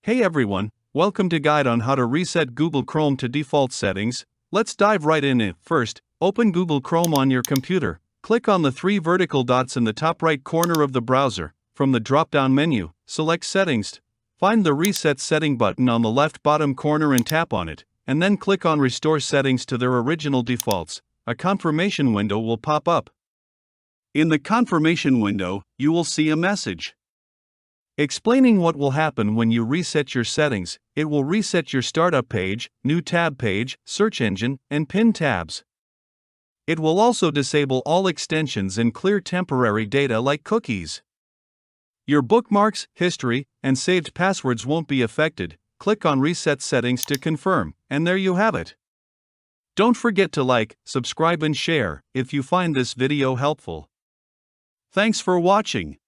Hey everyone, welcome to Guide on how to reset Google Chrome to default settings. Let's dive right in. First, open Google Chrome on your computer. Click on the three vertical dots in the top right corner of the browser. From the drop-down menu, select Settings. Find the Reset Setting button on the left bottom corner and tap on it, and then click on Restore Settings to their original defaults. A confirmation window will pop up. In the confirmation window, you will see a message explaining what will happen when you reset your settings. It will reset your startup page, new tab page, search engine, and pin tabs. It will also disable all extensions and clear temporary data like cookies. Your bookmarks, history, and saved passwords won't be affected. Click on Reset Settings to confirm, and there you have it. Don't forget to like, subscribe, and share if you find this video helpful. Thanks for watching.